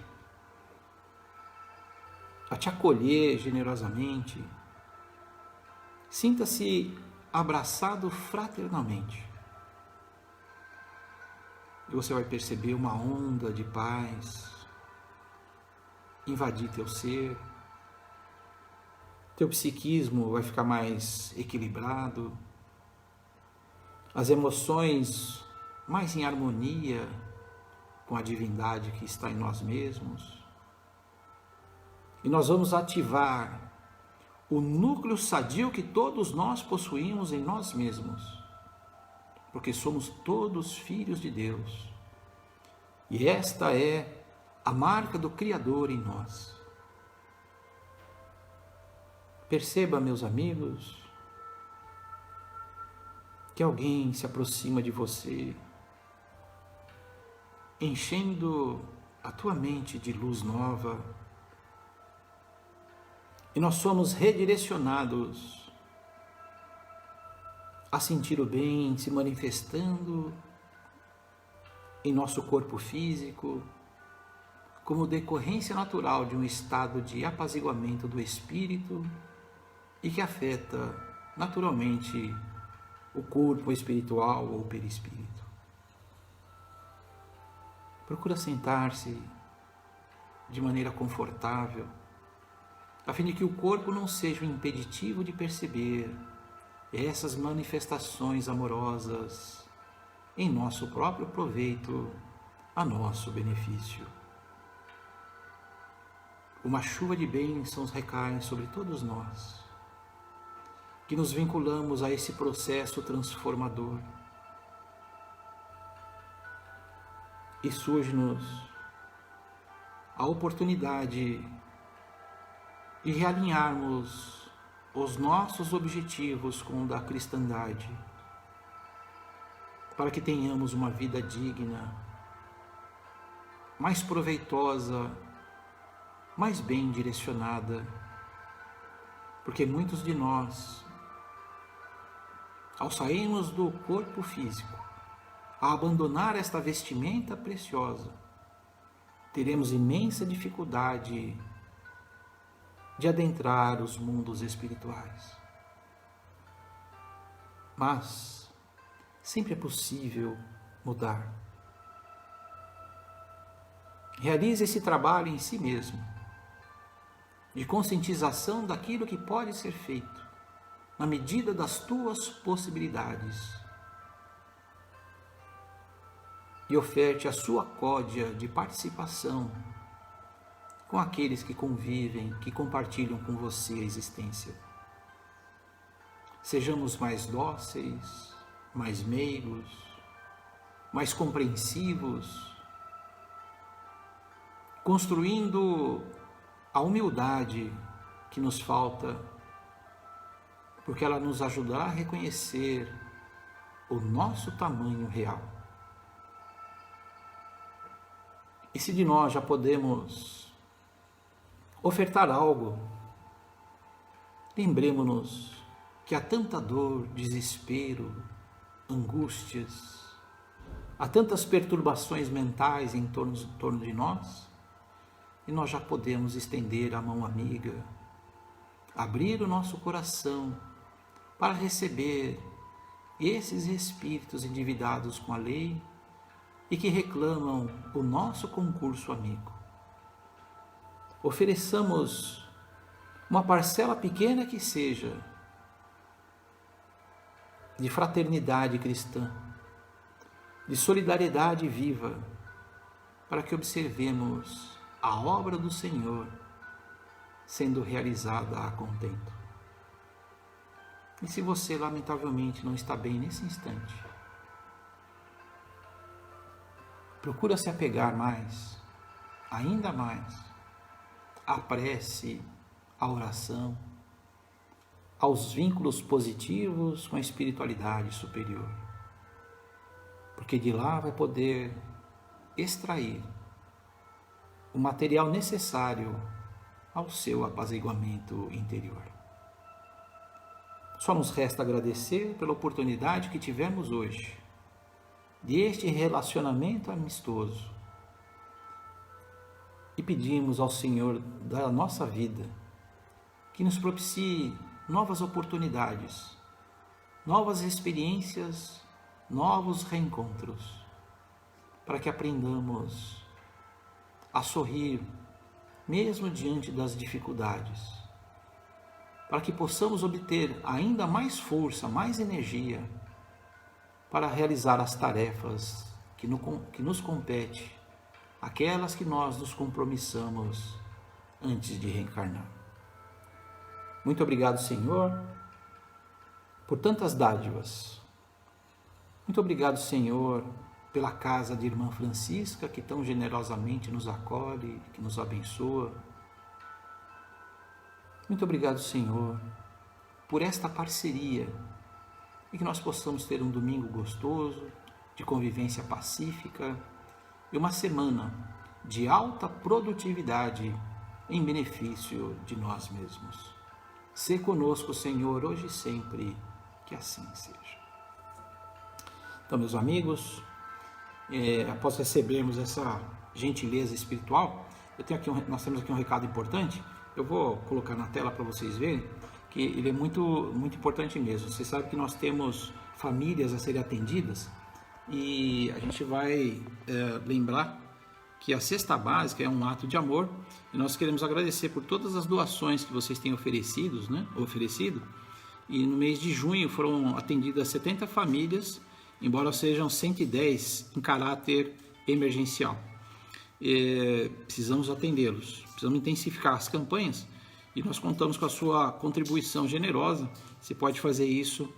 a te acolher generosamente. Sinta-se abraçado fraternalmente. E você vai perceber uma onda de paz invadir teu ser. Teu psiquismo vai ficar mais equilibrado. As emoções mais em harmonia com a divindade que está em nós mesmos. E nós vamos ativar o núcleo sadio que todos nós possuímos em nós mesmos, porque somos todos filhos de Deus. E esta é a marca do Criador em nós. Perceba, meus amigos, que alguém se aproxima de você, enchendo a tua mente de luz nova, e nós somos redirecionados a sentir o bem se manifestando em nosso corpo físico, como decorrência natural de um estado de apaziguamento do espírito e que afeta naturalmente o corpo espiritual ou o perispírito. Procura sentar-se de maneira confortável, a fim de que o corpo não seja um impeditivo de perceber essas manifestações amorosas em nosso próprio proveito, a nosso benefício. Uma chuva de bênçãos recai sobre todos nós, que nos vinculamos a esse processo transformador. E surge-nos a oportunidade de realinharmos os nossos objetivos com o da cristandade, para que tenhamos uma vida digna, mais proveitosa, mais bem direcionada, porque muitos de nós, ao sairmos do corpo físico, a abandonar esta vestimenta preciosa, teremos imensa dificuldade de adentrar os mundos espirituais. Mas sempre é possível mudar. Realize esse trabalho em si mesmo, de conscientização daquilo que pode ser feito, na medida das tuas possibilidades. E oferte a sua códia de participação com aqueles que convivem, que compartilham com você a existência. Sejamos mais dóceis, mais meigos, mais compreensivos, construindo a humildade que nos falta, porque ela nos ajudará a reconhecer o nosso tamanho real. E se de nós já podemos ofertar algo, lembremos-nos que há tanta dor, desespero, angústias, há tantas perturbações mentais em torno de nós, e nós já podemos estender a mão amiga, abrir o nosso coração para receber esses espíritos endividados com a lei e que reclamam o nosso concurso amigo. Ofereçamos uma parcela pequena que seja de fraternidade cristã, de solidariedade viva, para que observemos a obra do Senhor sendo realizada a contento. E se você lamentavelmente não está bem nesse instante, procura se apegar mais, ainda mais, à prece, à oração, aos vínculos positivos com a espiritualidade superior, porque de lá vai poder extrair o material necessário ao seu apaziguamento interior. Só nos resta agradecer pela oportunidade que tivemos hoje deste relacionamento amistoso e pedimos ao Senhor da nossa vida que nos propicie novas oportunidades, novas experiências, novos reencontros, para que aprendamos a sorrir mesmo diante das dificuldades, para que possamos obter ainda mais força, mais energia para realizar as tarefas que nos compete, aquelas que nós nos compromissamos antes de reencarnar. Muito obrigado, Senhor, por tantas dádivas. Muito obrigado, Senhor, pela casa de Irmã Francisca, que tão generosamente nos acolhe, que nos abençoa. Muito obrigado, Senhor, por esta parceria e que nós possamos ter um domingo gostoso, de convivência pacífica e uma semana de alta produtividade em benefício de nós mesmos. Sê conosco, Senhor, hoje e sempre, que assim seja. Então, meus amigos, após recebermos essa gentileza espiritual, nós temos aqui um recado importante. Eu vou colocar na tela para vocês verem que ele é muito, muito importante mesmo. Você sabe que nós temos famílias a serem atendidas e a gente vai lembrar que a cesta básica é um ato de amor e nós queremos agradecer por todas as doações que vocês têm oferecido, e no mês de junho foram atendidas 70 famílias, embora sejam 110 em caráter emergencial. Precisamos atendê-los, precisamos intensificar as campanhas e nós contamos com a sua contribuição generosa. Você pode fazer isso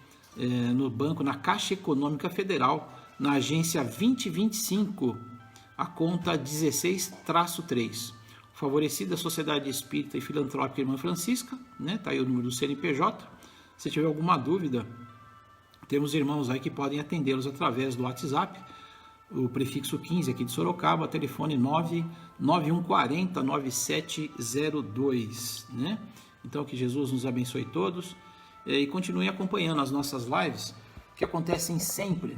no banco, na Caixa Econômica Federal, na agência 2025, a conta 16-3. Favorecida Sociedade Espírita e Filantrópica Irmã Francisca, tá aí o número do CNPJ. Se tiver alguma dúvida, temos irmãos aí que podem atendê-los através do WhatsApp, o prefixo 15 aqui de Sorocaba, telefone 991409702, Então que Jesus nos abençoe todos e continue acompanhando as nossas lives, que acontecem sempre,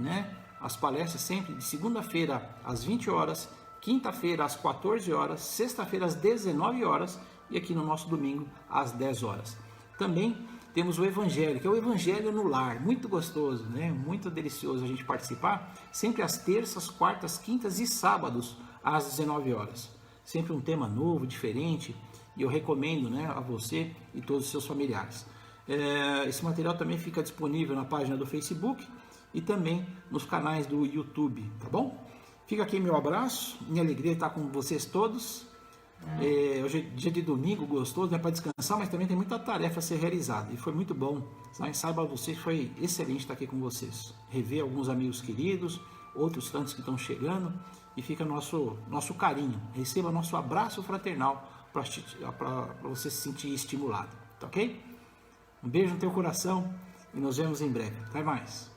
as palestras sempre de segunda-feira às 20 horas quinta-feira às 14 horas, sexta-feira às 19 horas e aqui no nosso domingo às 10 horas. Também temos o Evangelho, que é o Evangelho no Lar, muito gostoso, né? Muito delicioso a gente participar, sempre às terças, quartas, quintas e sábados às 19 horas. Sempre um tema novo, diferente, e eu recomendo, né, a você e todos os seus familiares. Esse material também fica disponível na página do Facebook e também nos canais do YouTube, tá bom? Fica aqui meu abraço, minha alegria estar com vocês todos. Hoje é dia de domingo, gostoso, né, para descansar, mas também tem muita tarefa a ser realizada. E foi muito bom, saiba vocês, foi excelente estar aqui com vocês. Rever alguns amigos queridos, outros tantos que estão chegando, e fica nosso carinho. Receba nosso abraço fraternal para você se sentir estimulado, tá ok? Um beijo no teu coração e nos vemos em breve. Até mais.